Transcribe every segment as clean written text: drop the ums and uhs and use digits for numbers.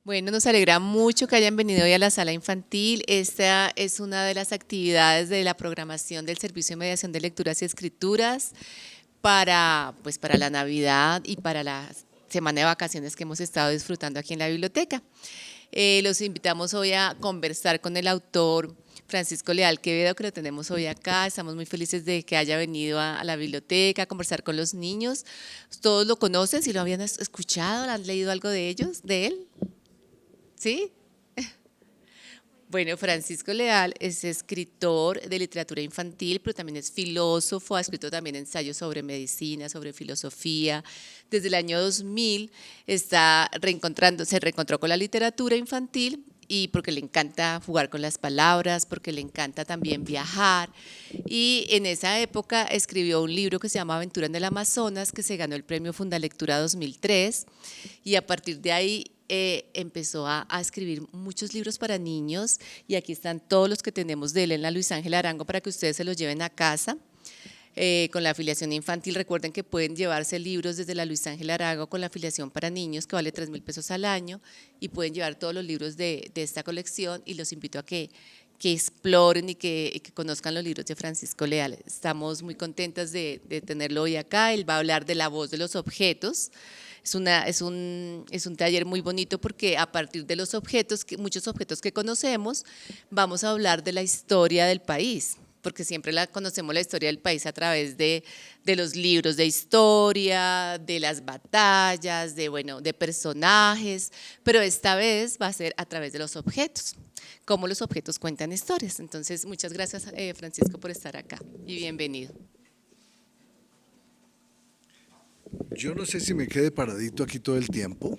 Bueno, nos alegra mucho que hayan venido hoy a la sala infantil. Esta es una de las actividades de la programación del Servicio de Mediación de Lecturas y Escrituras para la Navidad y para la semana de vacaciones que hemos estado disfrutando aquí en la biblioteca. Los invitamos hoy a conversar con el autor Francisco Leal Quevedo, que lo tenemos hoy acá. Estamos muy felices de que haya venido a la biblioteca a conversar con los niños. ¿Todos lo conocen? ¿Si lo habían escuchado? ¿Han leído algo de ellos, de él? ¿Sí? Bueno, Francisco Leal es escritor de literatura infantil, pero también es filósofo, ha escrito también ensayos sobre medicina, sobre filosofía. Desde el año 2000 se reencontró con la literatura infantil y porque le encanta jugar con las palabras, porque le encanta también viajar. Y en esa época escribió un libro que se llama Aventura en el Amazonas, que se ganó el premio Fundalectura 2003. Y a partir de ahí empezó a escribir muchos libros para niños y aquí están todos los que tenemos de él en la Luis Ángel Arango para que ustedes se los lleven a casa. Con la afiliación infantil, recuerden que pueden llevarse libros desde la Luis Ángel Arango con la afiliación para niños que vale 3.000 pesos al año y pueden llevar todos los libros de esta colección y los invito a que exploren y que conozcan los libros de Francisco Leal. Estamos muy contentas de tenerlo hoy acá. Él va a hablar de la voz de los objetos. Es un taller muy bonito porque a partir de los objetos, muchos objetos que conocemos, vamos a hablar de la historia del país, porque siempre conocemos la historia del país a través de los libros de historia, de las batallas, de personajes, pero esta vez va a ser a través de los objetos, cómo los objetos cuentan historias. Entonces, muchas gracias, Francisco, por estar acá y bienvenido. Yo no sé si me quede paradito aquí todo el tiempo.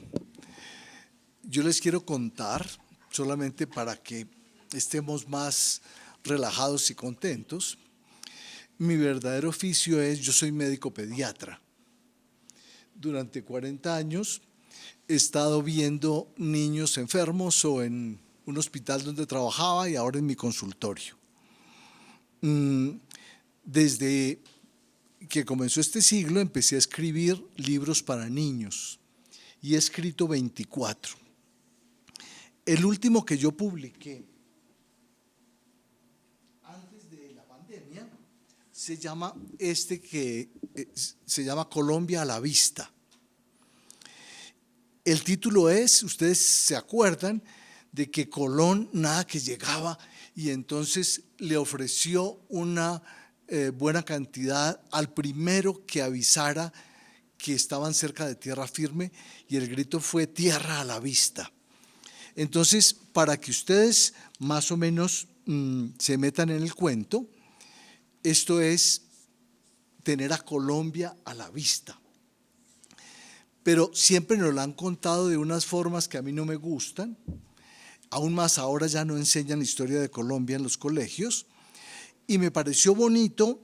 Yo les quiero contar, solamente para que estemos más relajados y contentos. Mi verdadero oficio es, yo soy médico pediatra. Durante 40 años he estado viendo niños enfermos o en un hospital donde trabajaba y ahora en mi consultorio. Desde que comenzó este siglo empecé a escribir libros para niños y he escrito 24. El último que yo publiqué antes de la pandemia se llama se llama Colombia a la vista. El título es, ustedes se acuerdan de que Colón nada que llegaba y entonces le ofreció una buena cantidad al primero que avisara que estaban cerca de tierra firme y el grito fue tierra a la vista. Entonces, para que ustedes más o menos se metan en el cuento, esto es tener a Colombia a la vista. Pero siempre nos lo han contado de unas formas que a mí no me gustan, aún más ahora ya no enseñan historia de Colombia en los colegios, y me pareció bonito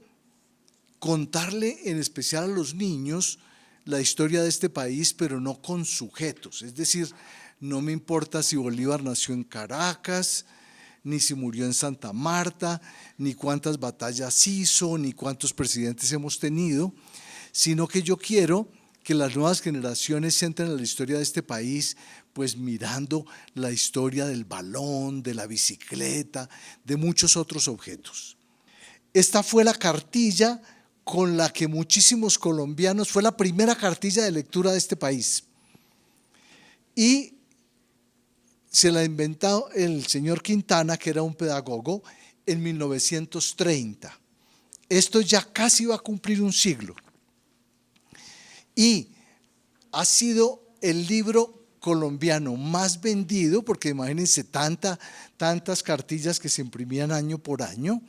contarle en especial a los niños la historia de este país, pero no con sujetos. Es decir, no me importa si Bolívar nació en Caracas, ni si murió en Santa Marta, ni cuántas batallas hizo, ni cuántos presidentes hemos tenido, sino que yo quiero que las nuevas generaciones entren a la historia de este país, pues mirando la historia del balón, de la bicicleta, de muchos otros objetos. Esta fue la cartilla con la que muchísimos colombianos, fue la primera cartilla de lectura de este país. Y se la ha inventado el señor Quintana, que era un pedagogo, en 1930. Esto ya casi va a cumplir un siglo. Y ha sido el libro colombiano más vendido, porque imagínense tantas cartillas que se imprimían año por año,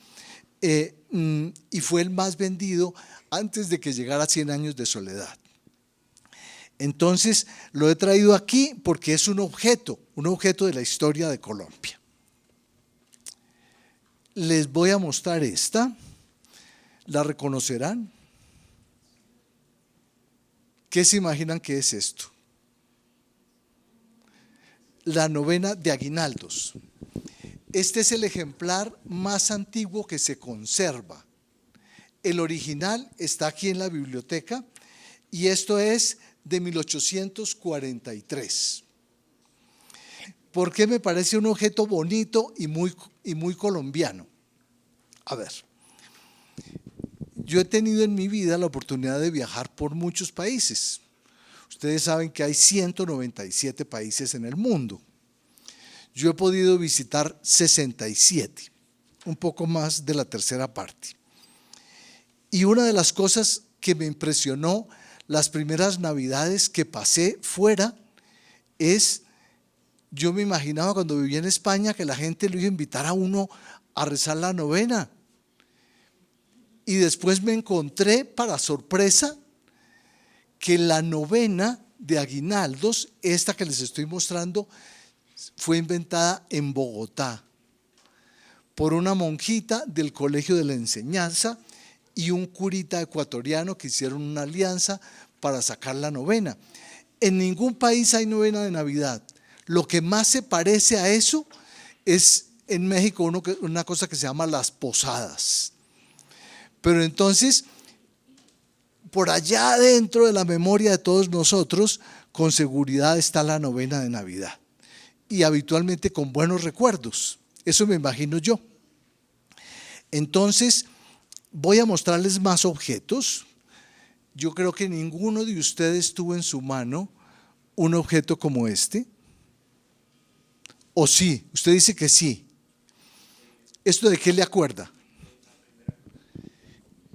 y fue el más vendido antes de que llegara a 100 años de soledad. Entonces lo he traído aquí porque es un objeto de la historia de Colombia. Les voy a mostrar esta, ¿la reconocerán? ¿Qué se imaginan que es esto? La novena de Aguinaldos. Este es el ejemplar más antiguo que se conserva. El original está aquí en la biblioteca y esto es de 1843. ¿Por qué me parece un objeto bonito y muy colombiano? A ver, yo he tenido en mi vida la oportunidad de viajar por muchos países. Ustedes saben que hay 197 países en el mundo. Yo he podido visitar 67, un poco más de la tercera parte. Y una de las cosas que me impresionó las primeras navidades que pasé fuera es, yo me imaginaba cuando vivía en España que la gente lo iba a invitar a uno a rezar la novena. Y después me encontré, para sorpresa, que la novena de aguinaldos, esta que les estoy mostrando, fue inventada en Bogotá por una monjita del Colegio de la Enseñanza y un curita ecuatoriano que hicieron una alianza para sacar la novena. En ningún país hay novena de Navidad. Lo que más se parece a eso es en México una cosa que se llama las posadas. Pero entonces, por allá dentro de la memoria de todos nosotros, con seguridad está la novena de Navidad. Y habitualmente con buenos recuerdos. Eso me imagino yo. Entonces, voy a mostrarles más objetos. Yo creo que ninguno de ustedes tuvo en su mano un objeto como este. ¿O sí? Usted dice que sí. ¿Esto de qué le acuerda?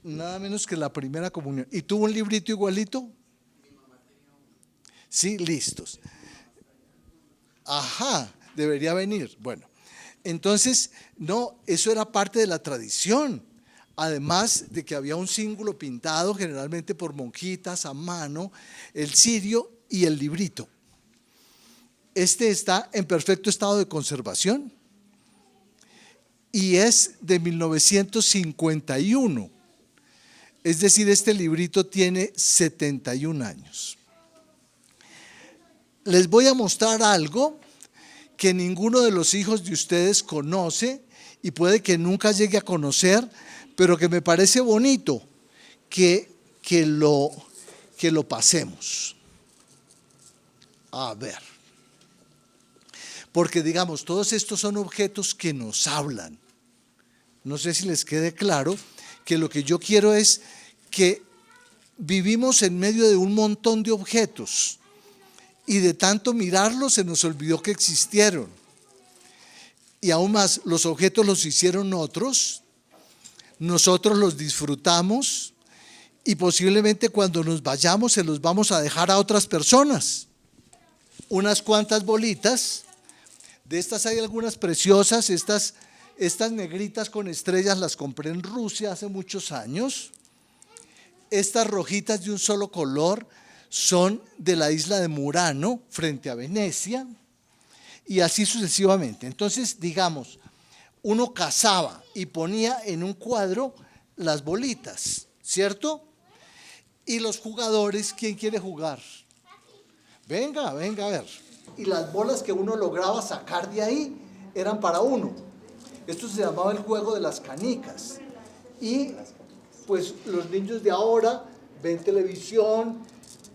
Nada menos que la primera comunión. ¿Y tuvo un librito igualito? Sí, listos. Ajá, debería venir. Bueno, entonces, no, eso era parte de la tradición. Además de que había un símbolo pintado generalmente por monjitas a mano, el cirio y el librito. Este está en perfecto estado de conservación y es de 1951. Es decir, este librito tiene 71 años. Les voy a mostrar algo que ninguno de los hijos de ustedes conoce y puede que nunca llegue a conocer, pero que me parece bonito que lo pasemos. A ver. Porque digamos, todos estos son objetos que nos hablan. No sé si les quede claro que lo que yo quiero es que vivimos en medio de un montón de objetos y de tanto mirarlos se nos olvidó que existieron. Y aún más, los objetos los hicieron otros, nosotros los disfrutamos y posiblemente cuando nos vayamos se los vamos a dejar a otras personas. Unas cuantas bolitas, de estas hay algunas preciosas, estas negritas con estrellas las compré en Rusia hace muchos años. Estas rojitas de un solo color son de la isla de Murano, frente a Venecia, y así sucesivamente. Entonces, digamos, uno cazaba y ponía en un cuadro las bolitas, ¿cierto? Y los jugadores, ¿quién quiere jugar? Venga, venga a ver. Y las bolas que uno lograba sacar de ahí eran para uno. Esto se llamaba el juego de las canicas. Y pues los niños de ahora ven televisión,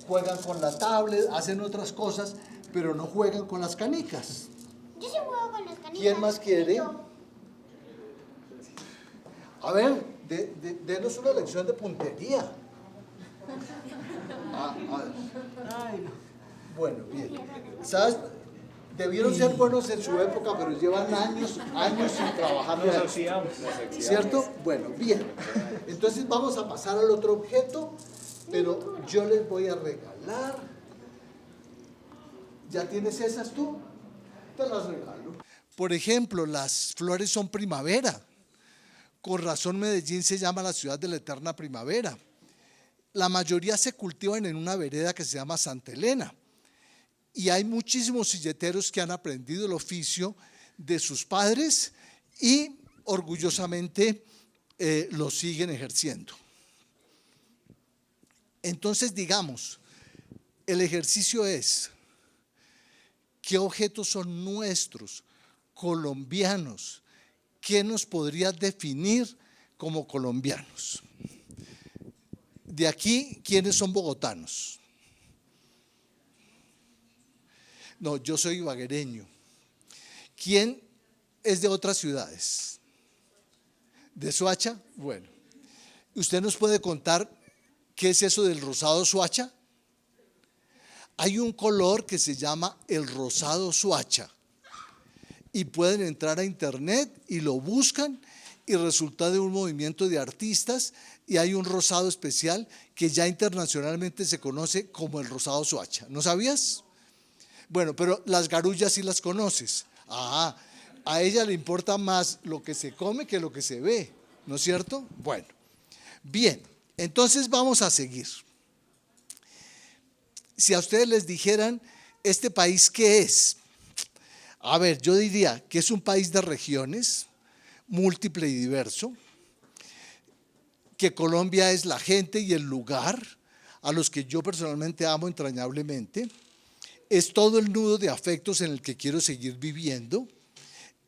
juegan con la tablet, hacen otras cosas, pero no juegan con las canicas. Yo sí juego con las canicas. ¿Quién más quiere? A ver, denos una lección de puntería. A ver. Bueno, bien. ¿Sabes? Debieron ser buenos en su época, pero llevan años sin trabajar. Nos oxidamos. ¿Cierto? Bueno, bien. Entonces vamos a pasar al otro objeto, pero yo les voy a regalar. ¿Ya tienes esas tú? Te las regalo. Por ejemplo, las flores son primavera. Con razón Medellín se llama la ciudad de la eterna primavera. La mayoría se cultivan en una vereda que se llama Santa Elena. Y hay muchísimos silleteros que han aprendido el oficio de sus padres y orgullosamente lo siguen ejerciendo. Entonces, digamos, el ejercicio es: ¿qué objetos son nuestros, colombianos? ¿Qué nos podría definir como colombianos? De aquí, ¿quiénes son bogotanos? No, yo soy ibaguereño. ¿Quién es de otras ciudades? ¿De Soacha? Bueno, ¿usted nos puede contar qué es eso del rosado Soacha? Hay un color que se llama el rosado Soacha y pueden entrar a internet y lo buscan y resulta de un movimiento de artistas y hay un rosado especial que ya internacionalmente se conoce como el rosado Soacha. ¿No sabías? Bueno, pero las garullas sí las conoces. Ah, a ella le importa más lo que se come que lo que se ve, ¿no es cierto? Bueno, bien, entonces vamos a seguir. Si a ustedes les dijeran, ¿este país qué es? A ver, yo diría que es un país de regiones, múltiple y diverso, que Colombia es la gente y el lugar a los que yo personalmente amo entrañablemente, es todo el nudo de afectos en el que quiero seguir viviendo,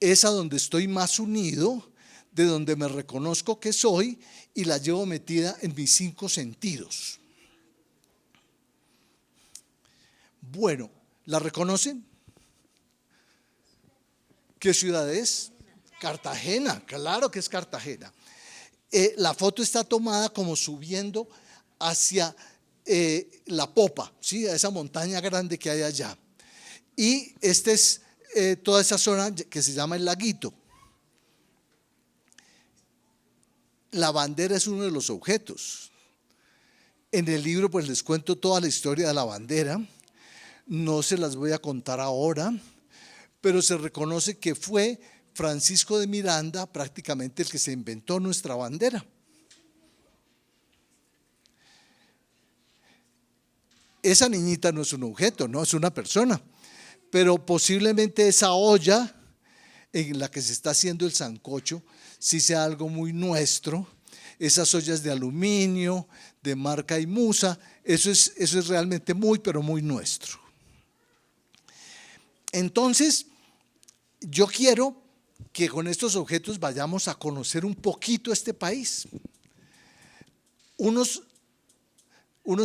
es a donde estoy más unido, de donde me reconozco que soy y la llevo metida en mis 5 sentidos. Bueno, ¿la reconocen? ¿Qué ciudad es? Cartagena, claro que es Cartagena. La foto está tomada como subiendo hacia la popa, ¿sí? A esa montaña grande que hay allá. Y esta es toda esa zona que se llama el Laguito. La bandera es uno de los objetos. En el libro pues les cuento toda la historia de la bandera. No se las voy a contar ahora, pero se reconoce que fue Francisco de Miranda prácticamente el que se inventó nuestra bandera. Esa niñita no es un objeto, no es una persona, pero posiblemente esa olla en la que se está haciendo el sancocho sí sea algo muy nuestro. Esas ollas de aluminio, de marca y musa, eso es realmente muy, pero muy nuestro. Entonces, yo quiero que con estos objetos vayamos a conocer un poquito este país. Unos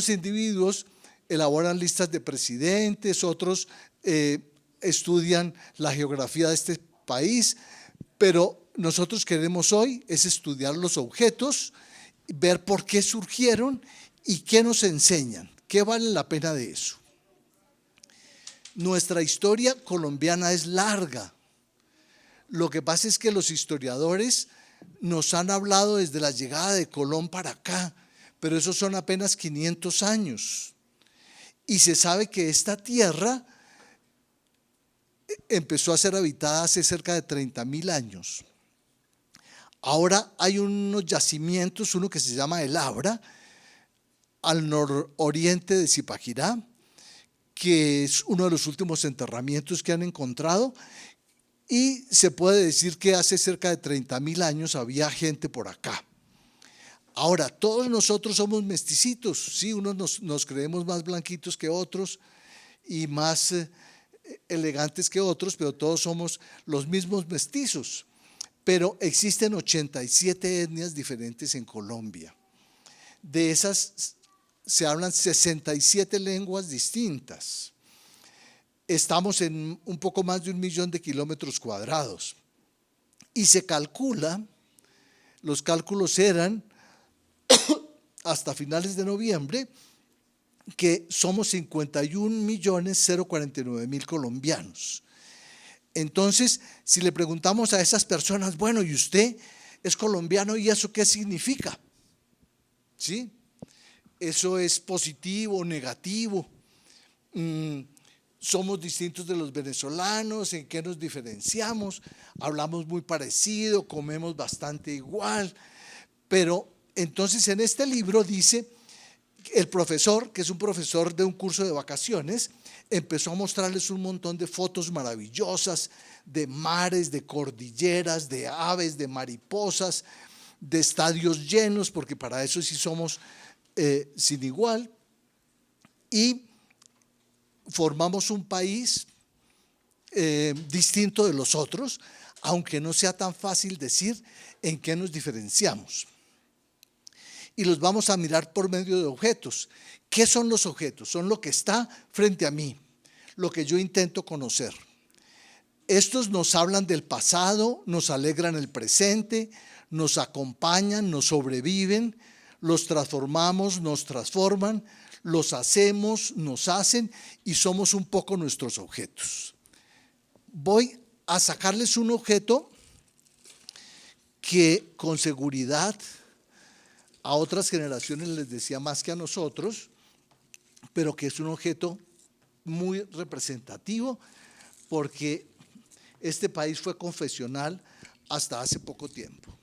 individuos elaboran listas de presidentes, otros estudian la geografía de este país, pero nosotros queremos hoy es estudiar los objetos, ver por qué surgieron y qué nos enseñan, qué vale la pena de eso. Nuestra historia colombiana es larga. Lo que pasa es que los historiadores nos han hablado desde la llegada de Colón para acá, pero esos son apenas 500 años. Y se sabe que esta tierra empezó a ser habitada hace cerca de 30.000 años. Ahora hay unos yacimientos, uno que se llama El Abra, al nororiente de Zipaquirá, que es uno de los últimos enterramientos que han encontrado, y se puede decir que hace cerca de 30.000 años había gente por acá. Ahora, todos nosotros somos mesticitos, sí, unos nos creemos más blanquitos que otros y más elegantes que otros, pero todos somos los mismos mestizos. Pero existen 87 etnias diferentes en Colombia. De esas se hablan 67 lenguas distintas. Estamos en un poco más de 1 millón de kilómetros cuadrados. Y se calcula, los cálculos eran hasta finales de noviembre, que somos 51.049.000 colombianos. Entonces, si le preguntamos a esas personas, bueno, ¿y usted es colombiano y eso qué significa? ¿Sí? ¿Eso es positivo o negativo? ¿Somos distintos de los venezolanos? ¿En qué nos diferenciamos? Hablamos muy parecido, comemos bastante igual, pero entonces en este libro dice, el profesor, que es un profesor de un curso de vacaciones, empezó a mostrarles un montón de fotos maravillosas de mares, de cordilleras, de aves, de mariposas, de estadios llenos, porque para eso sí somos sin igual, y formamos un país distinto de los otros, aunque no sea tan fácil decir en qué nos diferenciamos. Y los vamos a mirar por medio de objetos. ¿Qué son los objetos? Son lo que está frente a mí, lo que yo intento conocer. Estos nos hablan del pasado, nos alegran el presente, nos acompañan, nos sobreviven, los transformamos, nos transforman, los hacemos, nos hacen y somos un poco nuestros objetos. Voy a sacarles un objeto que con seguridad a otras generaciones les decía más que a nosotros, pero que es un objeto muy representativo porque este país fue confesional hasta hace poco tiempo.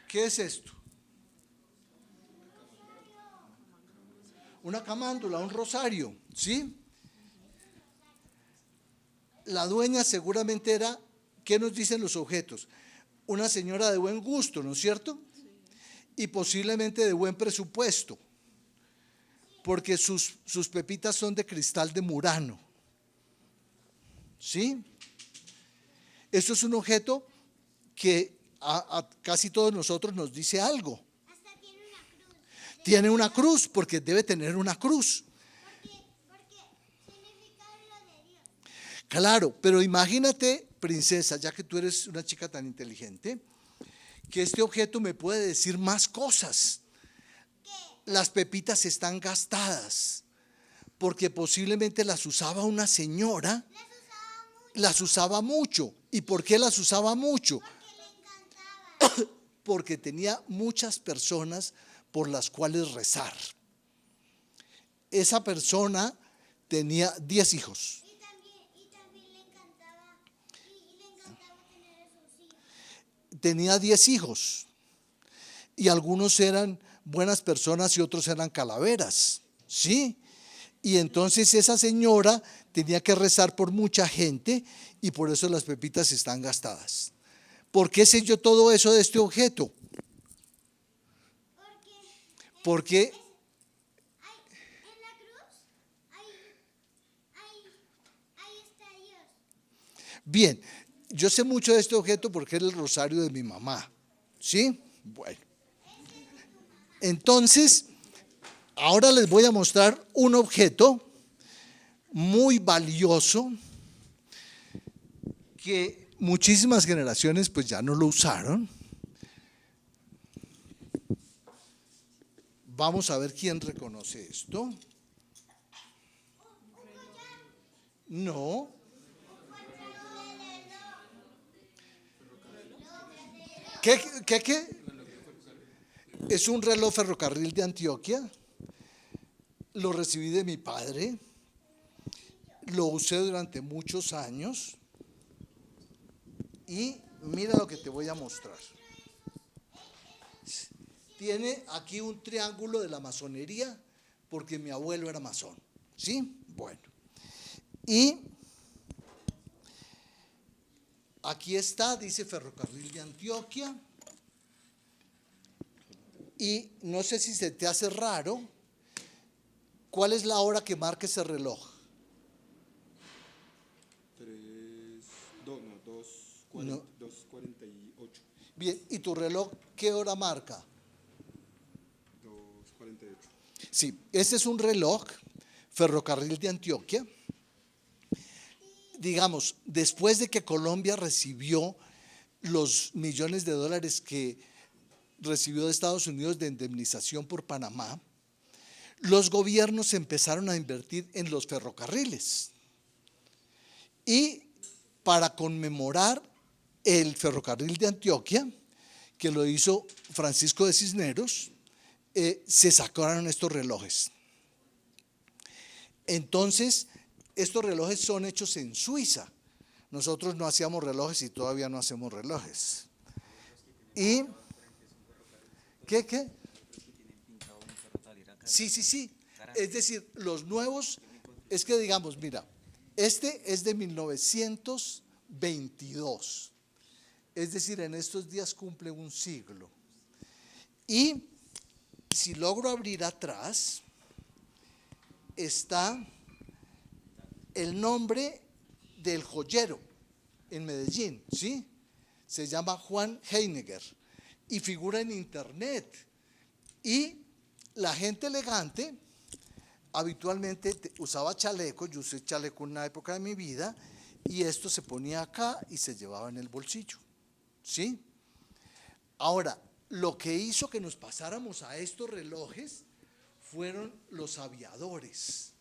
¿Qué es esto? Una camándula, un rosario, ¿sí? La dueña seguramente era, ¿qué nos dicen los objetos? Una señora de buen gusto, ¿no es cierto? Y posiblemente de buen presupuesto, porque sus pepitas son de cristal de Murano, ¿sí? Esto es un objeto que a casi todos nosotros nos dice algo. Hasta tiene una cruz. Tiene una cruz, porque debe tener una cruz. Porque significa lo de Dios. Claro, pero imagínate, princesa, ya que tú eres una chica tan inteligente, que este objeto me puede decir más cosas. Las pepitas están gastadas, porque posiblemente las usaba una señora, las usaba mucho. ¿Y por qué las usaba mucho? Porque le encantaba. Porque tenía muchas personas por las cuales rezar. Esa persona tenía 10 hijos. Y también le encantaba. Y le encantaba tener esos hijos. Tenía 10 hijos. Y algunos eran buenas personas y otros eran calaveras, ¿sí? Y entonces esa señora tenía que rezar por mucha gente y por eso las pepitas están gastadas. ¿Por qué sé yo todo eso de este objeto? Porque En la cruz, ahí está Dios. bien, yo sé mucho de este objeto porque era el rosario de mi mamá, ¿sí? Bueno, entonces, ahora les voy a mostrar un objeto muy valioso que muchísimas generaciones pues ya no lo usaron. Vamos a ver quién reconoce esto. No. ¿Qué? Es un reloj ferrocarril de Antioquia. Lo recibí de mi padre. Lo usé durante muchos años. Y mira lo que te voy a mostrar. Tiene aquí un triángulo de la masonería porque mi abuelo era masón. ¿Sí? Bueno. Y aquí está, dice Ferrocarril de Antioquia. Y no sé si se te hace raro, ¿cuál es la hora que marca ese reloj? 2:48. Bien, ¿y tu reloj qué hora marca? 2:48. Sí, este es un reloj Ferrocarril de Antioquia. Digamos, después de que Colombia recibió los millones de dólares que recibió de Estados Unidos de indemnización por Panamá, los gobiernos empezaron a invertir en los ferrocarriles. Y para conmemorar el ferrocarril de Antioquia, que lo hizo Francisco de Cisneros, se sacaron estos relojes. Entonces, estos relojes son hechos en Suiza. Nosotros no hacíamos relojes y todavía no hacemos relojes. ¿Y qué? Sí. Es decir, los nuevos, es que digamos, mira, este es de 1922. Es decir, en estos días cumple un siglo. Y si logro abrir atrás, está el nombre del joyero en Medellín, ¿sí? Se llama Juan Heiniger y figura en internet. Y la gente elegante habitualmente usaba chaleco, yo usé chaleco en una época de mi vida, y esto se ponía acá y se llevaba en el bolsillo, ¿sí? Ahora, lo que hizo que nos pasáramos a estos relojes fueron los aviadores.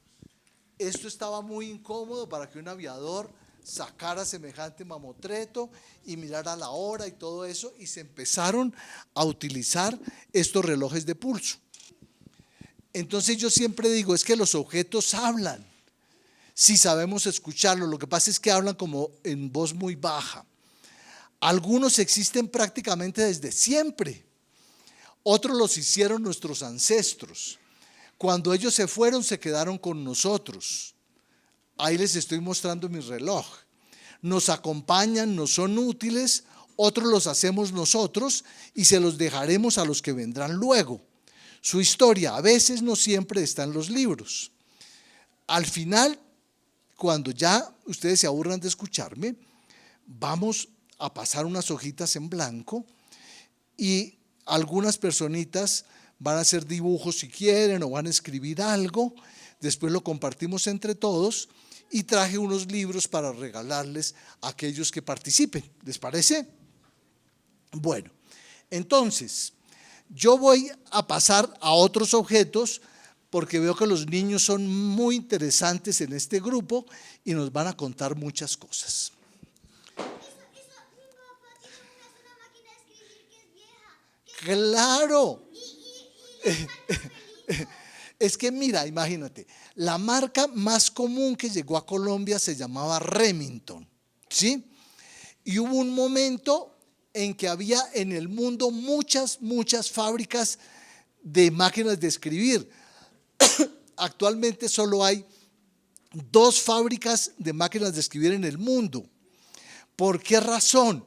Esto estaba muy incómodo para que un aviador sacara semejante mamotreto y mirara la hora y todo eso, y se empezaron a utilizar estos relojes de pulso. Entonces yo siempre digo, es que los objetos hablan, si sabemos escucharlos. Lo que pasa es que hablan como en voz muy baja. Algunos existen prácticamente desde siempre, otros los hicieron nuestros ancestros. Cuando ellos se fueron, se quedaron con nosotros. Ahí les estoy mostrando mi reloj. Nos acompañan, nos son útiles, otros los hacemos nosotros y se los dejaremos a los que vendrán luego. Su historia a veces, no siempre, está en los libros. Al final, cuando ya ustedes se aburran de escucharme, vamos a pasar unas hojitas en blanco y algunas personitas van a hacer dibujos si quieren o van a escribir algo. Después lo compartimos entre todos y traje unos libros para regalarles a aquellos que participen. ¿Les parece? Bueno, entonces yo voy a pasar a otros objetos porque veo que los niños son muy interesantes en este grupo y nos van a contar muchas cosas. Mi papá tiene una máquina de escribir que es vieja. ¡Claro! Y le encanta feliz. Es que mira, imagínate, la marca más común que llegó a Colombia se llamaba Remington, ¿sí? Y hubo un momento en que había en el mundo muchas fábricas de máquinas de escribir. Actualmente solo hay 2 fábricas de máquinas de escribir en el mundo. ¿Por qué razón?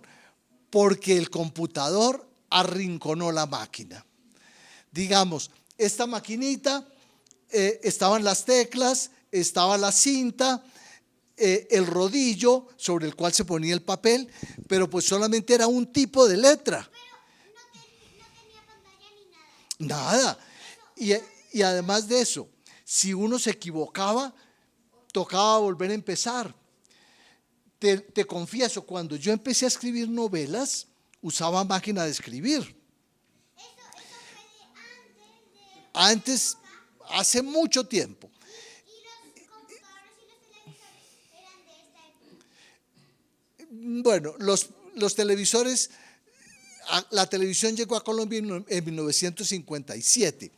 Porque el computador arrinconó la máquina. Digamos, esta maquinita, estaban las teclas, estaba la cinta, el rodillo sobre el cual se ponía el papel, pero pues solamente era un tipo de letra. Pero no tenía pantalla ni nada. Nada. Y además de eso, si uno se equivocaba, tocaba volver a empezar. Te confieso, cuando yo empecé a escribir novelas, usaba máquina de escribir. Eso fue Antes, hace mucho tiempo. y los computadores y los televisores eran de esta época. Bueno, los televisores, la televisión llegó a Colombia en 1957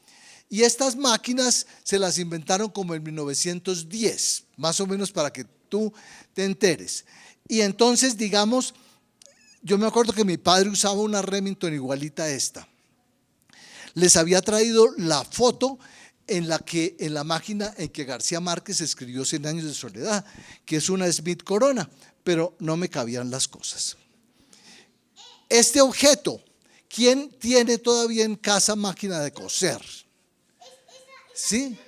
y estas máquinas se las inventaron como en 1910, más o menos, para que tú te enteres. Y entonces, digamos, yo me acuerdo que mi padre usaba una Remington igualita a esta. Les había traído la foto en la máquina en que García Márquez escribió 100 años de soledad, que es una Smith Corona, pero no me cabían las cosas. Este objeto, ¿quién tiene todavía en casa máquina de coser? ¿Sí? Esa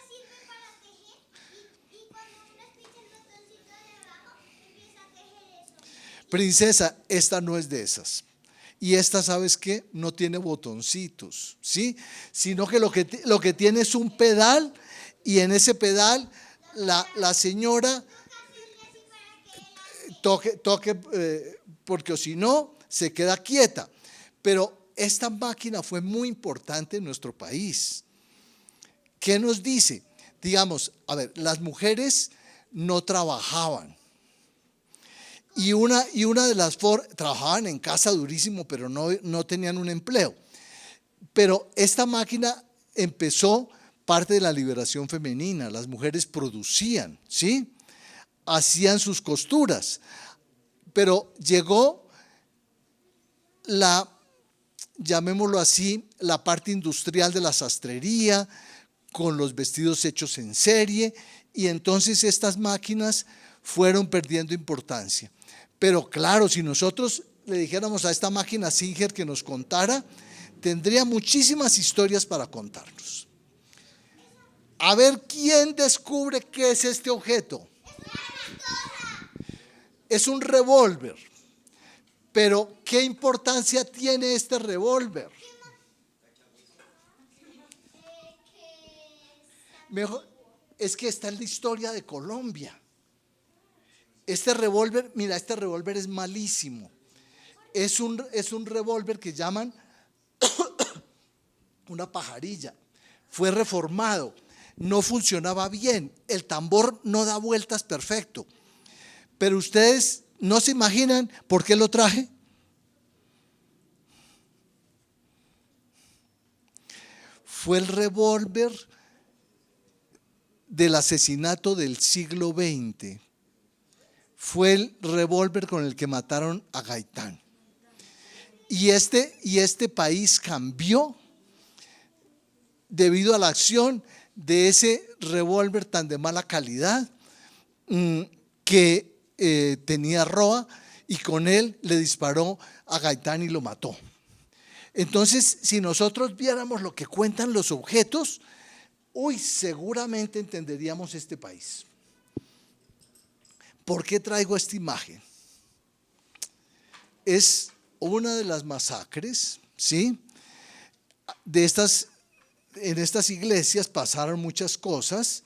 sirve para tejer y cuando uno pincha el botoncito de abajo empieza a tejer eso. Princesa, esta no es de esas. Y esta, ¿sabes qué? No tiene botoncitos, ¿sí? Sino que lo que tiene es un pedal y en ese pedal la señora toque, porque si no se queda quieta. Pero esta máquina fue muy importante en nuestro país. ¿Qué nos dice? Digamos, a ver, las mujeres no trabajaban. Y una de las trabajaban en casa durísimo, pero no tenían un empleo. Pero esta máquina empezó parte de la liberación femenina. Las mujeres producían, ¿sí? Hacían sus costuras. Pero llegó llamémoslo así, la parte industrial de la sastrería, con los vestidos hechos en serie, y entonces estas máquinas fueron perdiendo importancia. Pero claro, si nosotros le dijéramos a esta máquina Singer que nos contara, tendría muchísimas historias para contarnos. A ver, ¿quién descubre qué es este objeto? Es un revólver. Pero ¿qué importancia tiene este revólver? Mejor, es que esta es la historia de Colombia. Este revólver, mira, este revólver es malísimo. Es un revólver que llaman una pajarilla. Fue reformado, no funcionaba bien, el tambor no da vueltas perfecto. Pero ustedes no se imaginan por qué lo traje. Fue el revólver del asesinato del siglo XX. Fue el revólver con el que mataron a Gaitán. Y este país cambió debido a la acción de ese revólver tan de mala calidad que tenía Roa, y con él le disparó a Gaitán y lo mató. Entonces, si nosotros viéramos lo que cuentan los objetos, seguramente entenderíamos este país. ¿Por qué traigo esta imagen? Es una de las masacres, ¿sí? En estas iglesias pasaron muchas cosas.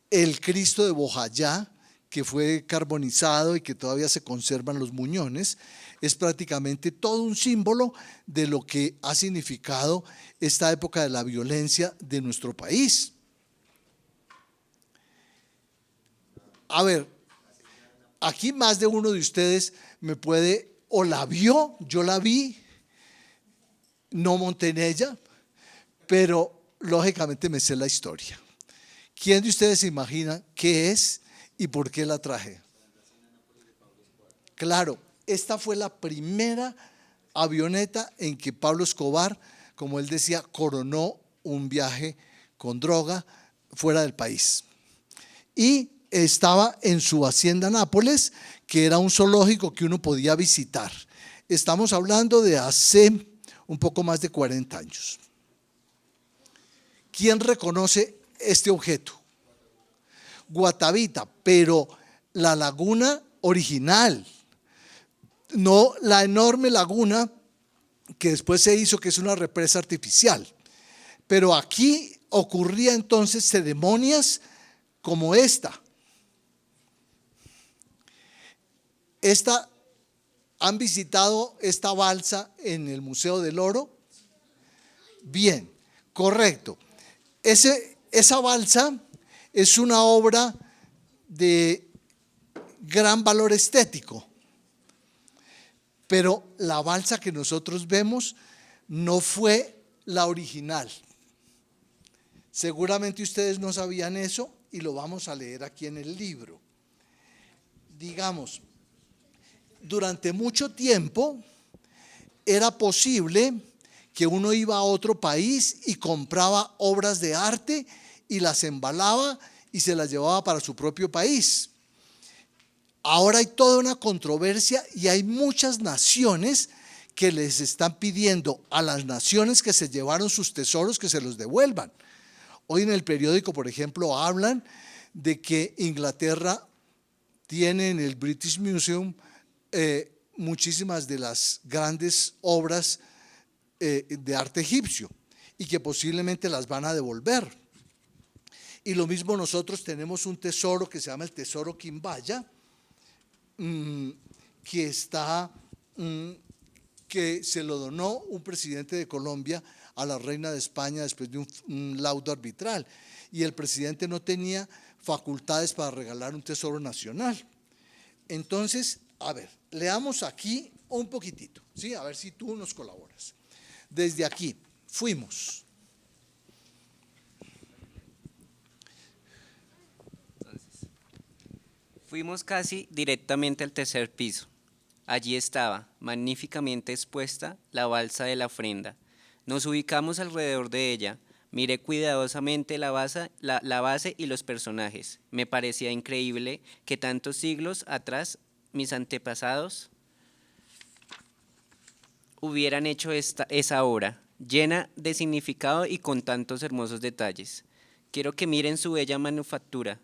El Cristo de Bojayá, que fue carbonizado y que todavía se conservan los muñones, es prácticamente todo un símbolo de lo que ha significado esta época de la violencia de nuestro país. A ver, aquí más de uno de ustedes me puede, o la vio, yo la vi, no monté en ella, pero lógicamente me sé la historia. ¿Quién de ustedes se imagina qué es y por qué la traje? Claro, esta fue la primera avioneta en que Pablo Escobar, como él decía, coronó un viaje con droga fuera del país. Y estaba en su hacienda Nápoles, que era un zoológico que uno podía visitar. Estamos hablando de hace un poco más de 40 años. ¿Quién reconoce este objeto? Guatavita, pero la laguna original, no la enorme laguna que después se hizo, que es una represa artificial. Pero aquí ocurría entonces ceremonias como esta. ¿Han visitado esta balsa en el Museo del Oro? Bien, correcto. Esa balsa es una obra de gran valor estético, pero la balsa que nosotros vemos no fue la original. Seguramente ustedes no sabían eso y lo vamos a leer aquí en el libro. Digamos, durante mucho tiempo era posible que uno iba a otro país y compraba obras de arte y las embalaba y se las llevaba para su propio país. Ahora hay toda una controversia y hay muchas naciones que les están pidiendo a las naciones que se llevaron sus tesoros que se los devuelvan. Hoy en el periódico, por ejemplo, hablan de que Inglaterra tiene en el British Museum muchísimas de las grandes obras de arte egipcio y que posiblemente las van a devolver. Y lo mismo nosotros tenemos un tesoro que se llama el Tesoro Quimbaya, que se lo donó un presidente de Colombia a la reina de España después de un laudo arbitral, y el presidente no tenía facultades para regalar un tesoro nacional. Entonces, a ver, leamos aquí un poquitito, ¿sí? A ver si tú nos colaboras. Desde aquí fuimos. Fuimos casi directamente al tercer piso. Allí estaba, magníficamente expuesta, la balsa de la ofrenda. Nos ubicamos alrededor de ella. Miré cuidadosamente la base y los personajes. Me parecía increíble que tantos siglos atrás mis antepasados hubieran hecho esa obra, llena de significado y con tantos hermosos detalles. Quiero que miren su bella manufactura.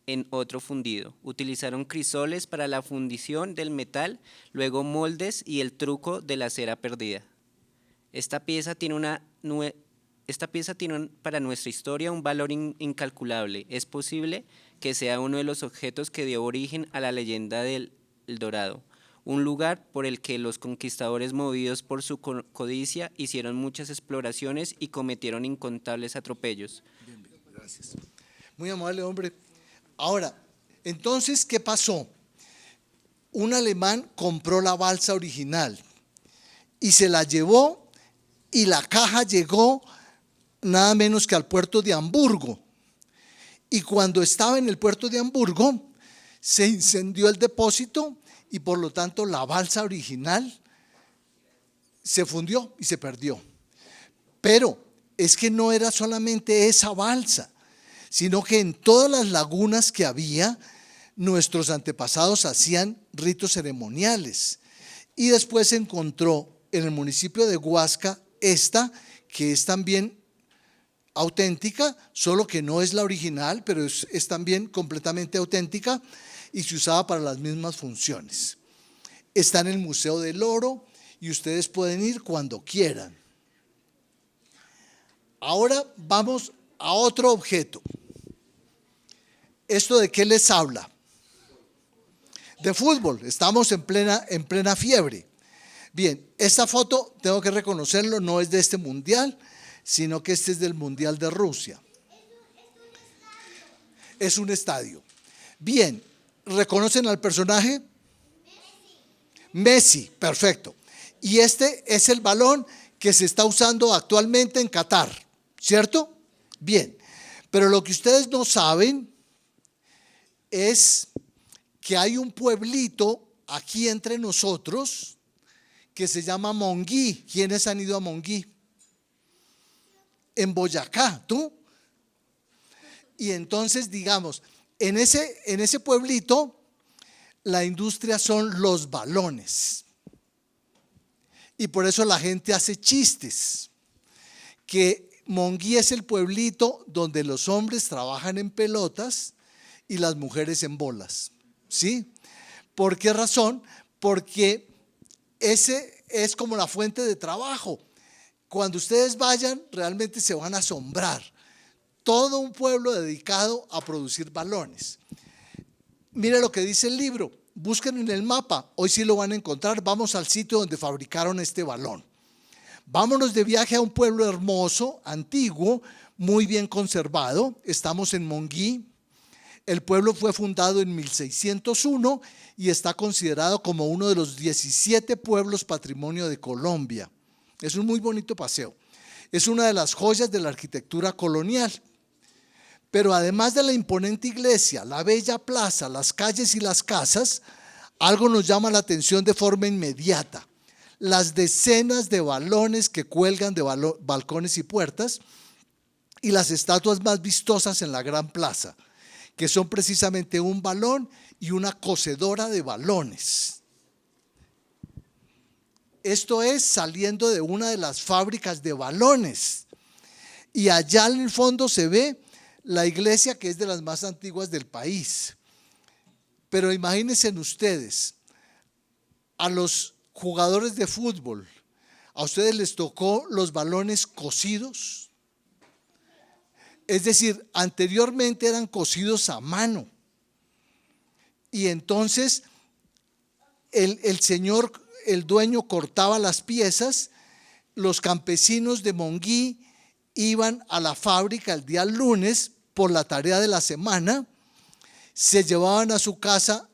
En otro fundido. Utilizaron crisoles para la fundición del metal, luego moldes y el truco de la cera perdida. Esta pieza tiene Esta pieza tiene para nuestra historia un valor incalculable. Es posible que sea uno de los objetos que dio origen a la leyenda del El Dorado, un lugar por el que los conquistadores, movidos por su codicia, hicieron muchas exploraciones y cometieron incontables atropellos. Gracias. Muy amable, hombre. Ahora, entonces, ¿qué pasó? Un alemán compró la balsa original y se la llevó, y la caja llegó nada menos que al puerto de Hamburgo. Y cuando estaba en el puerto de Hamburgo, se incendió el depósito y por lo tanto la balsa original se fundió y se perdió. Pero es que no era solamente esa balsa, sino que en todas las lagunas que había, nuestros antepasados hacían ritos ceremoniales. Y después se encontró en el municipio de Huasca esta, que es también auténtica, solo que no es la original, pero es también completamente auténtica y se usaba para las mismas funciones. Está en el Museo del Oro y ustedes pueden ir cuando quieran. Ahora vamos a otro objeto. ¿Esto de qué les habla? De fútbol. Estamos en plena fiebre. Bien, esta foto, tengo que reconocerlo, no es de este mundial, sino que este es del Mundial de Rusia. Es un estadio. Bien, ¿reconocen al personaje? Messi, perfecto. Y este es el balón que se está usando actualmente en Qatar, ¿cierto? Bien, pero lo que ustedes no saben es que hay un pueblito aquí entre nosotros que se llama Monguí. ¿Quiénes han ido a Monguí? En Boyacá, ¿tú? Y entonces, digamos, en ese pueblito, la industria son los balones. Y por eso la gente hace chistes, que Monguí es el pueblito donde los hombres trabajan en pelotas y las mujeres en bolas, ¿sí? ¿Por qué razón? Porque ese es como la fuente de trabajo. Cuando ustedes vayan, realmente se van a asombrar. Todo un pueblo dedicado a producir balones. Mire lo que dice el libro. Busquen en el mapa. Hoy sí lo van a encontrar. Vamos al sitio donde fabricaron este balón. Vámonos de viaje a un pueblo hermoso, antiguo, muy bien conservado. Estamos en Monguí. El pueblo fue fundado en 1601 y está considerado como uno de los 17 pueblos patrimonio de Colombia. Es un muy bonito paseo. Es una de las joyas de la arquitectura colonial. Pero además de la imponente iglesia, la bella plaza, las calles y las casas, algo nos llama la atención de forma inmediata. Las decenas de balones que cuelgan de balcones y puertas y las estatuas más vistosas en la gran plaza, que son precisamente un balón y una cocedora de balones. Esto es saliendo de una de las fábricas de balones. Y allá en el fondo se ve la iglesia, que es de las más antiguas del país. Pero imagínense ustedes, a los jugadores de fútbol, ¿a ustedes les tocó los balones cosidos? Es decir, anteriormente eran cosidos a mano. Y entonces el señor, el dueño, cortaba las piezas. Los campesinos de Monguí iban a la fábrica el día lunes por la tarea de la semana, se llevaban a su casa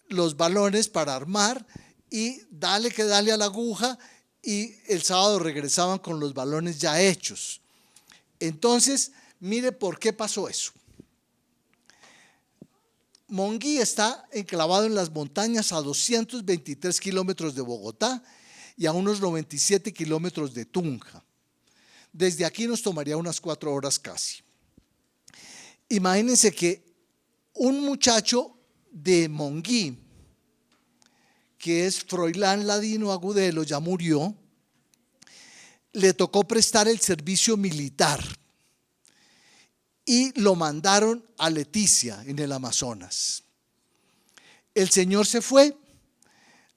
los balones para armar y dale que dale a la aguja, y el sábado regresaban con los balones ya hechos. Entonces, mire por qué pasó eso. Monguí está enclavado en las montañas a 223 kilómetros de Bogotá y a unos 97 kilómetros de Tunja. Desde aquí nos tomaría unas 4 horas casi. Imagínense que un muchacho de Monguí, que es Froilán Ladino Agudelo, ya murió, le tocó prestar el servicio militar y lo mandaron a Leticia, en el Amazonas. El señor se fue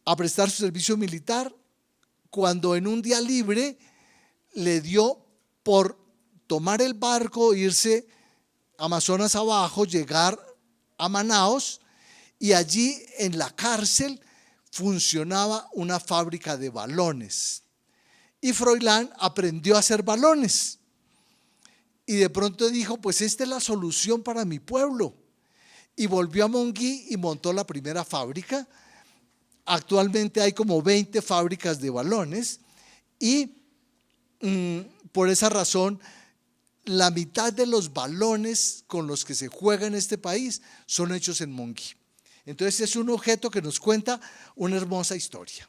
a prestar su servicio militar cuando en un día libre le dio por tomar el barco, irse Amazonas abajo, llegar a Manaos, y allí en la cárcel funcionaba una fábrica de balones. Y Froilán aprendió a hacer balones. Y de pronto dijo, pues esta es la solución para mi pueblo. Y volvió a Monguí y montó la primera fábrica. Actualmente hay como 20 fábricas de balones y por esa razón la mitad de los balones con los que se juega en este país son hechos en Monguí. Entonces es un objeto que nos cuenta una hermosa historia.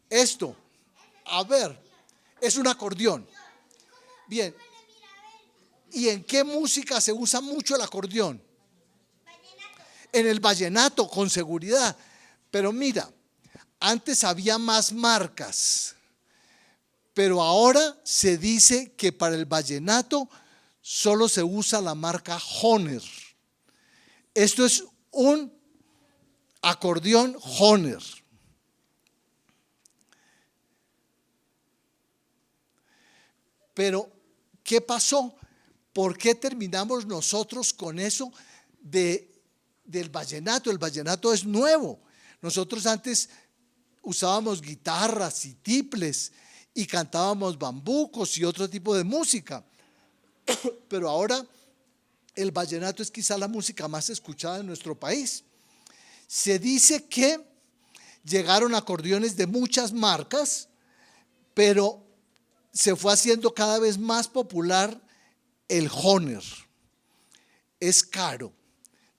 Esto, a ver, es un acordeón. Bien, ¿y en qué música se usa mucho el acordeón? En el vallenato, con seguridad. Pero mira, antes había más marcas, pero ahora se dice que para el vallenato solo se usa la marca Hohner. Esto es un acordeón Hohner. Pero, ¿qué pasó? ¿Por qué terminamos nosotros con eso del vallenato? El vallenato es nuevo. Nosotros antes usábamos guitarras y tiples y cantábamos bambucos y otro tipo de música. Pero ahora el vallenato es quizá la música más escuchada en nuestro país. Se dice que llegaron acordeones de muchas marcas, pero se fue haciendo cada vez más popular el Hohner. Es caro,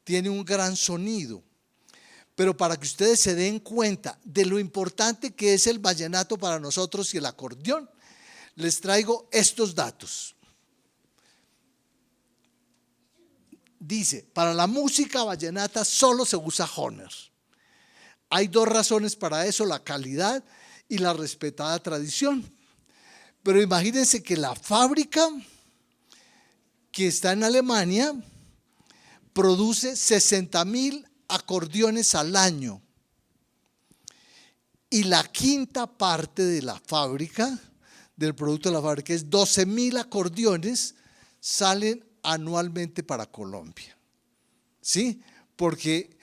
tiene un gran sonido. Pero para que ustedes se den cuenta de lo importante que es el vallenato para nosotros y el acordeón, les traigo estos datos. Dice, para la música vallenata solo se usa Hohner. Hay dos razones para eso, la calidad y la respetada tradición. Pero imagínense que la fábrica que está en Alemania produce 60,000 acordeones al año y la quinta parte de la fábrica, del producto de la fábrica, es 12,000 acordeones salen anualmente para Colombia. ¿Sí? Porque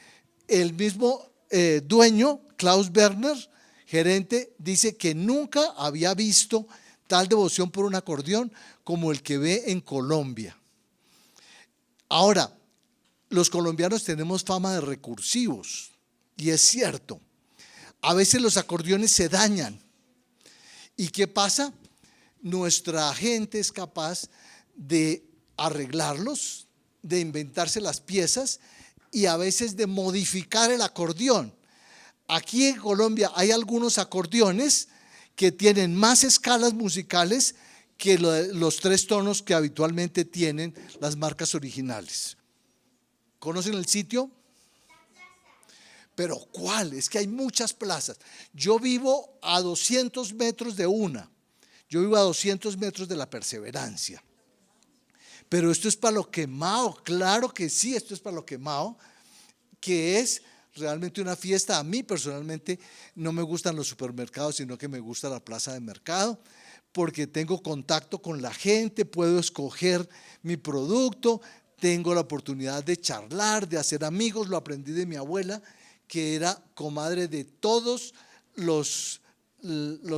el mismo dueño, Klaus Werner, gerente, dice que nunca había visto tal devoción por un acordeón como el que ve en Colombia. Ahora, los colombianos tenemos fama de recursivos, y es cierto. A veces los acordeones se dañan. ¿Y qué pasa? Nuestra gente es capaz de arreglarlos, de inventarse las piezas y a veces de modificar el acordeón. Aquí en Colombia hay algunos acordeones que tienen más escalas musicales que los 3 tonos que habitualmente tienen las marcas originales. ¿Conocen el sitio? Pero ¿cuál? Es que hay muchas plazas. Yo vivo a 200 metros de una. Yo vivo a 200 metros de la Perseverancia. Pero esto es Palo Quemado, claro que sí, esto es Palo Quemado, que es realmente una fiesta. A mí personalmente no me gustan los supermercados, sino que me gusta la plaza de mercado, porque tengo contacto con la gente, puedo escoger mi producto, tengo la oportunidad de charlar, de hacer amigos. Lo aprendí de mi abuela, que era comadre de todos los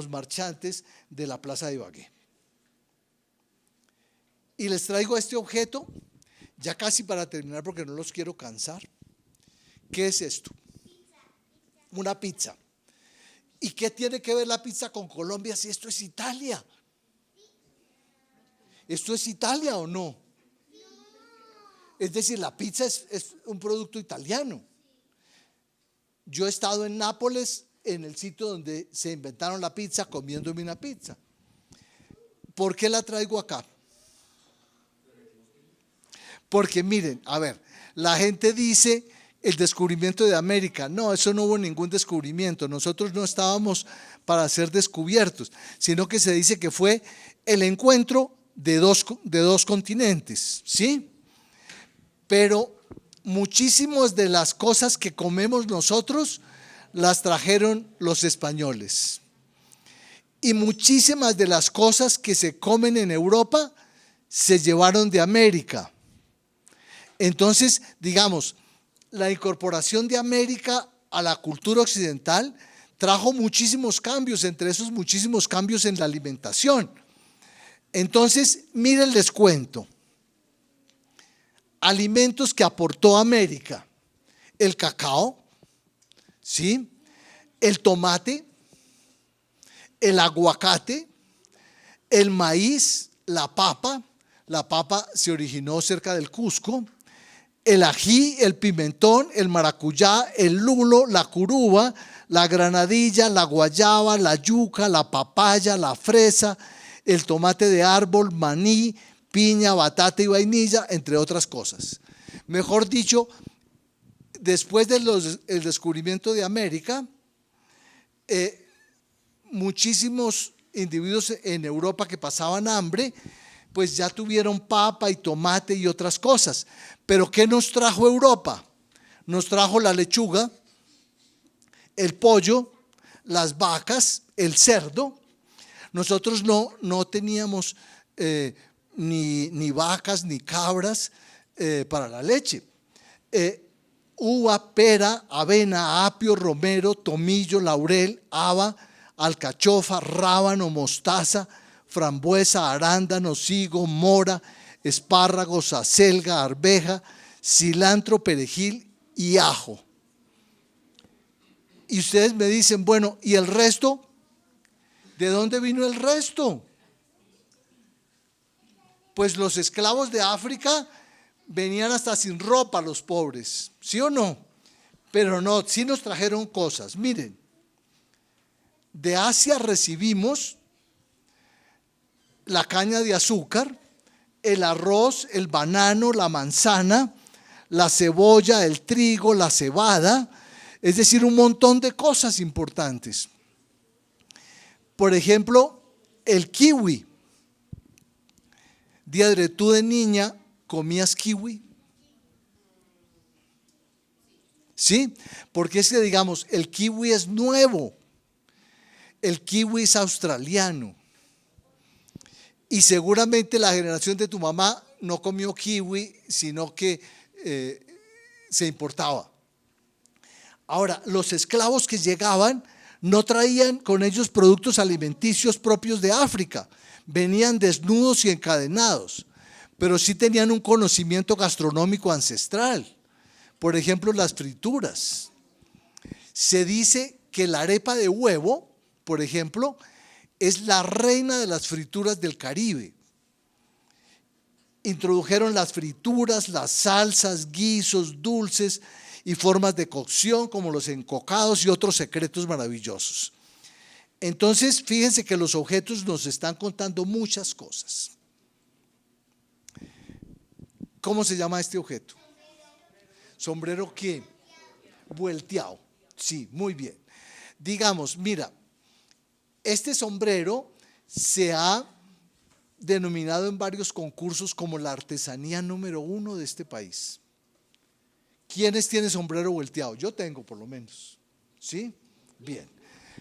marchantes de la plaza de Ibagué. Y les traigo este objeto, ya casi para terminar porque no los quiero cansar. ¿Qué es esto? Una pizza. ¿Y qué tiene que ver la pizza con Colombia si esto es Italia? ¿Esto es Italia o no? Es decir, la pizza es un producto italiano. Yo he estado en Nápoles, en el sitio donde se inventaron la pizza, comiéndome una pizza. ¿Por qué la traigo acá? Porque miren, a ver, la gente dice el descubrimiento de América. No, eso no hubo ningún descubrimiento. Nosotros no estábamos para ser descubiertos, sino que se dice que fue el encuentro de dos continentes, ¿sí? Pero muchísimas de las cosas que comemos nosotros las trajeron los españoles. Y muchísimas de las cosas que se comen en Europa se llevaron de América. Entonces, digamos, la incorporación de América a la cultura occidental trajo muchísimos cambios, entre esos muchísimos cambios en la alimentación. Entonces, miren, les cuento. Alimentos que aportó América: el cacao, ¿sí?, el tomate, el aguacate, el maíz, la papa se originó cerca del Cusco, el ají, el pimentón, el maracuyá, el lulo, la curuba, la granadilla, la guayaba, la yuca, la papaya, la fresa, el tomate de árbol, maní, piña, batata y vainilla, entre otras cosas. Mejor dicho, después del descubrimiento de América, muchísimos individuos en Europa que pasaban hambre, pues ya tuvieron papa y tomate y otras cosas. Pero ¿qué nos trajo Europa? Nos trajo la lechuga, el pollo, las vacas, el cerdo. Nosotros no teníamos ni vacas ni cabras para la leche. Uva, pera, avena, apio, romero, tomillo, laurel, haba, alcachofa, rábano, mostaza, frambuesa, arándano, higo, mora, espárragos, acelga, arveja, cilantro, perejil y ajo. Y ustedes me dicen, bueno, ¿y el resto? ¿De dónde vino el resto? Pues los esclavos de África venían hasta sin ropa, los pobres, ¿sí o no? Pero no, sí nos trajeron cosas. Miren, de Asia recibimos la caña de azúcar, el arroz, el banano, la manzana, la cebolla, el trigo, la cebada, es decir, un montón de cosas importantes. Por ejemplo, el kiwi. Diadre, tú de niña ¿comías kiwi? ¿Sí? Porque es que, digamos, el kiwi es nuevo. El kiwi es australiano. Y seguramente la generación de tu mamá no comió kiwi, sino que se importaba. Ahora, los esclavos que llegaban no traían con ellos productos alimenticios propios de África. Venían desnudos y encadenados, pero sí tenían un conocimiento gastronómico ancestral. Por ejemplo, las frituras. Se dice que la arepa de huevo, por ejemplo, es la reina de las frituras del Caribe. Introdujeron las frituras, las salsas, guisos, dulces y formas de cocción como los encocados y otros secretos maravillosos. Entonces, fíjense que los objetos nos están contando muchas cosas. ¿Cómo se llama este objeto? ¿Sombrero qué? Vuelteado. Sí, muy bien. Digamos, mira, este sombrero se ha denominado en varios concursos como la artesanía número 1 de este país. ¿Quiénes tienen sombrero volteado? Yo tengo, por lo menos. ¿Sí? Bien.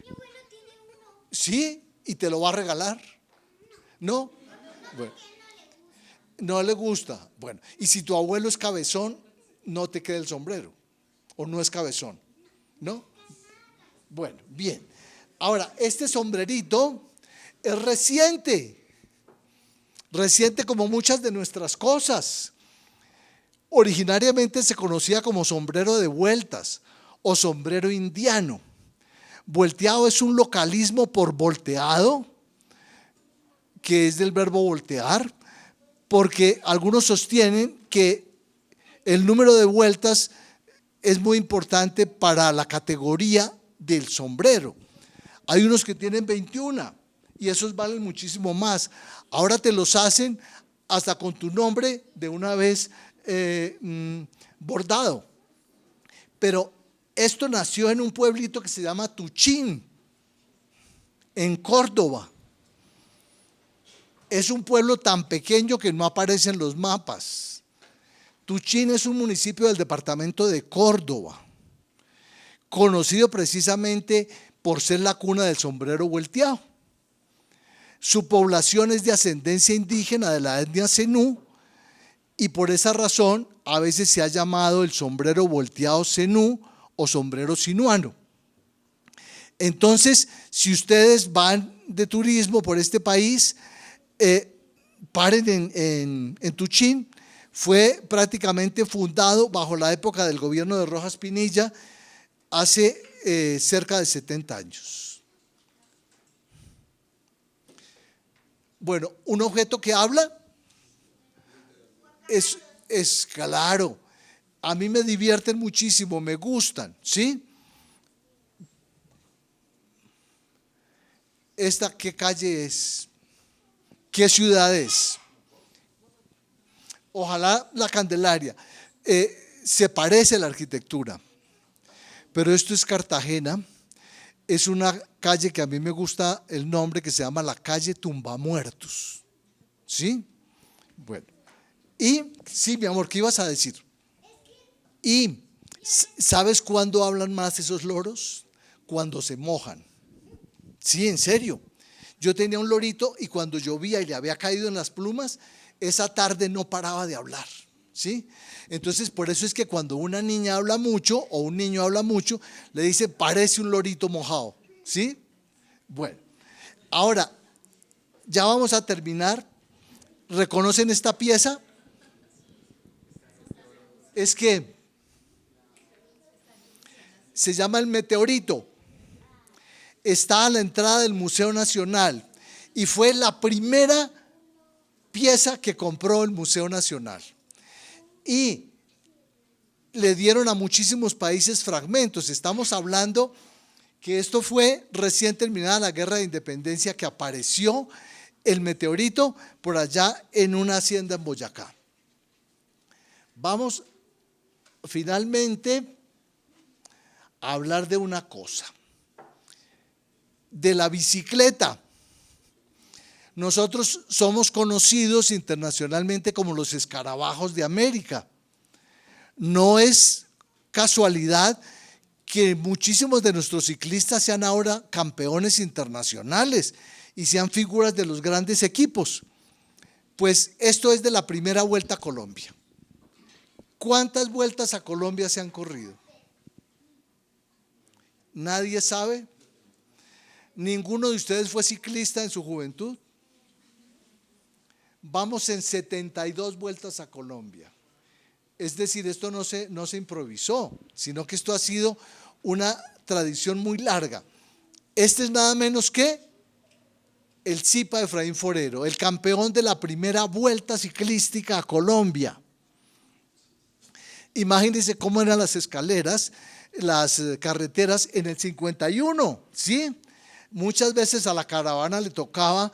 Mi abuelo tiene uno. ¿Sí? ¿Y te lo va a regalar? ¿No? Bueno, no le gusta. Bueno, y si tu abuelo es cabezón, no te queda el sombrero. ¿O no es cabezón? ¿No? Bueno, bien. Ahora, este sombrerito es reciente. Reciente como muchas de nuestras cosas. Originariamente se conocía como sombrero de vueltas o sombrero indiano. Volteado es un localismo por volteado, que es del verbo voltear, porque algunos sostienen que el número de vueltas es muy importante para la categoría del sombrero. Hay unos que tienen 21 y esos valen muchísimo más. Ahora te los hacen hasta con tu nombre de una vez bordado. Pero esto nació en un pueblito que se llama Tuchín, en Córdoba. Es un pueblo tan pequeño que no aparece en los mapas. Tuchín es un municipio del departamento de Córdoba, conocido precisamente por ser la cuna del sombrero volteado. Su población es de ascendencia indígena de la etnia zenú y por esa razón a veces se ha llamado el sombrero volteado zenú o sombrero sinuano. Entonces, si ustedes van de turismo por este país, paren en Tuchín. Fue prácticamente fundado bajo la época del gobierno de Rojas Pinilla hace cerca de 70 años. Bueno, un objeto que habla es claro. A mí me divierten muchísimo, me gustan, ¿sí? ¿Esta qué calle es? ¿Qué ciudad es? Ojalá la Candelaria. Se parece la arquitectura, pero esto es Cartagena. Es una calle que a mí me gusta el nombre, que se llama la calle Tumbamuertos. ¿Sí? Bueno. Y, sí, mi amor, ¿qué ibas a decir? Y, ¿sabes cuándo hablan más esos loros? Cuando se mojan. Sí, en serio. Yo tenía un lorito y cuando llovía y le había caído en las plumas, esa tarde no paraba de hablar, ¿sí? Entonces, por eso es que cuando una niña habla mucho o un niño habla mucho, le dice, parece un lorito mojado, ¿sí? Bueno, ahora, ya vamos a terminar. ¿Reconocen esta pieza? Es que se llama el meteorito. Está a la entrada del Museo Nacional y fue la primera pieza que compró el Museo Nacional. Y le dieron a muchísimos países fragmentos. Estamos hablando que esto fue recién terminada la Guerra de Independencia que apareció el meteorito por allá en una hacienda en Boyacá. Vamos finalmente a hablar de una cosa, de la bicicleta. Nosotros somos conocidos internacionalmente como los escarabajos de América. No es casualidad que muchísimos de nuestros ciclistas sean ahora campeones internacionales y sean figuras de los grandes equipos. Pues esto es de la primera Vuelta a Colombia. ¿Cuántas vueltas a Colombia se han corrido? ¿Nadie sabe? ¿Ninguno de ustedes fue ciclista en su juventud? Vamos en 72 vueltas a Colombia. Es decir, esto no se improvisó, sino que esto ha sido una tradición muy larga. Este es nada menos que el Zipa Efraín Forero, el campeón de la primera vuelta ciclística a Colombia. Imagínense cómo eran las escaleras, las carreteras en el 51, ¿sí? Muchas veces a la caravana le tocaba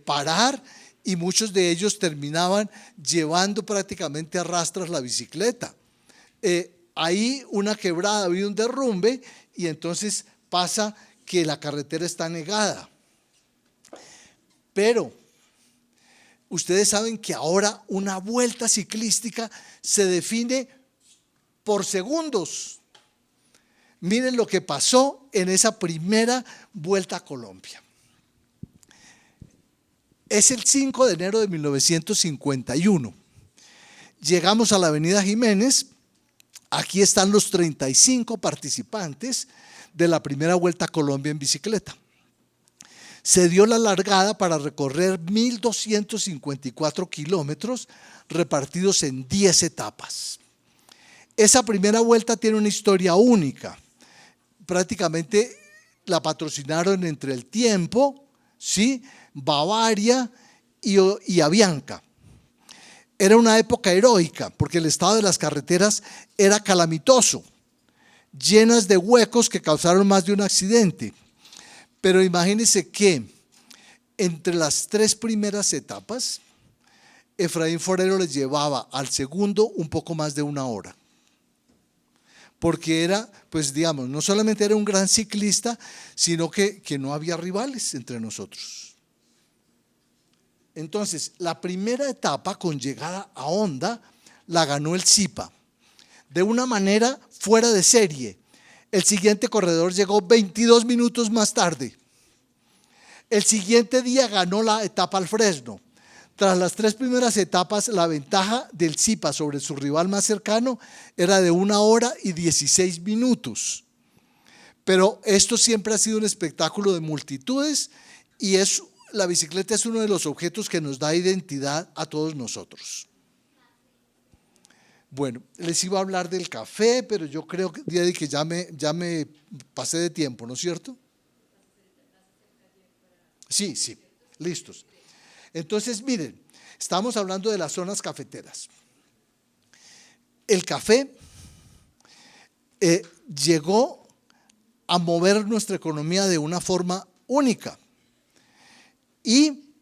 parar y muchos de ellos terminaban llevando prácticamente a rastras la bicicleta. Hay una quebrada, había un derrumbe y entonces pasa que la carretera está anegada. Pero ustedes saben que ahora una vuelta ciclística se define por segundos. Miren lo que pasó en esa primera Vuelta a Colombia. Es el 5 de enero de 1951. Llegamos a la Avenida Jiménez. Aquí están los 35 participantes de la primera Vuelta a Colombia en bicicleta. Se dio la largada para recorrer 1.254 kilómetros repartidos en 10 etapas. Esa primera vuelta tiene una historia única. Prácticamente la patrocinaron entre El Tiempo, ¿sí?, Bavaria y Avianca. Era una época heroica porque el estado de las carreteras era calamitoso, llenas de huecos que causaron más de un accidente. Pero imagínense que entre las 3 primeras etapas, Efraín Forero les llevaba al segundo un poco más de 1 hora. Porque era, pues digamos, no solamente era un gran ciclista, sino que no había rivales entre nosotros. Entonces, la primera etapa con llegada a Honda la ganó el Zipa, de una manera fuera de serie. El siguiente corredor llegó 22 minutos más tarde. El siguiente día ganó la etapa al Fresno. Tras las 3 primeras etapas, la ventaja del Zipa sobre su rival más cercano era de 1 hora y 16 minutos. Pero esto siempre ha sido un espectáculo de multitudes y la bicicleta es uno de los objetos que nos da identidad a todos nosotros. Bueno, les iba a hablar del café, pero yo creo que ya me pasé de tiempo, ¿no es cierto? Sí, listos. Entonces, miren, estamos hablando de las zonas cafeteras. El café llegó a mover nuestra economía de una forma única. Y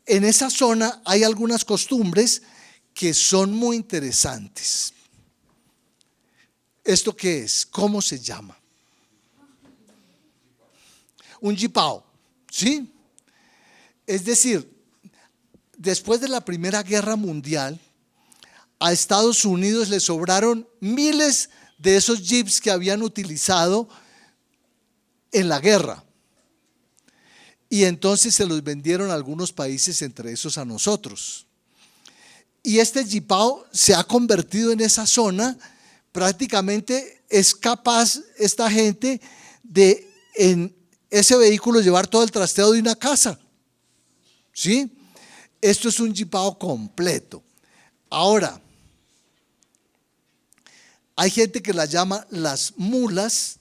en esa zona hay algunas costumbres que son muy interesantes. ¿Esto qué es? ¿Cómo se llama? Un jipao, ¿sí? Es decir, después de la Primera Guerra Mundial, a Estados Unidos le sobraron miles de esos jeeps que habían utilizado en la guerra. Y entonces se los vendieron a algunos países, entre esos a nosotros. Y este jipao se ha convertido en esa zona, prácticamente es capaz esta gente de en ese vehículo llevar todo el trasteo de una casa. ¿Sí? Esto es un jipao completo. Ahora, hay gente que las llama las mulas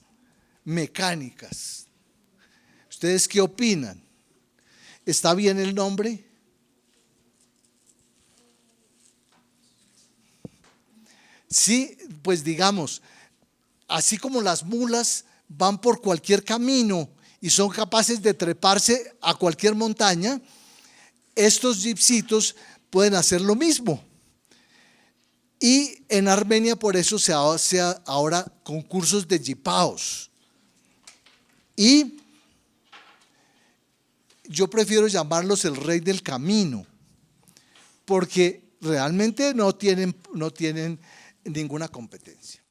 mecánicas. ¿Ustedes qué opinan? ¿Está bien el nombre? Sí, pues digamos, así como las mulas van por cualquier camino y son capaces de treparse a cualquier montaña, estos jeepsitos pueden hacer lo mismo. Y en Armenia por eso se hace ahora concursos de jipaos. Y yo prefiero llamarlos el rey del camino, porque realmente no tienen ninguna competencia.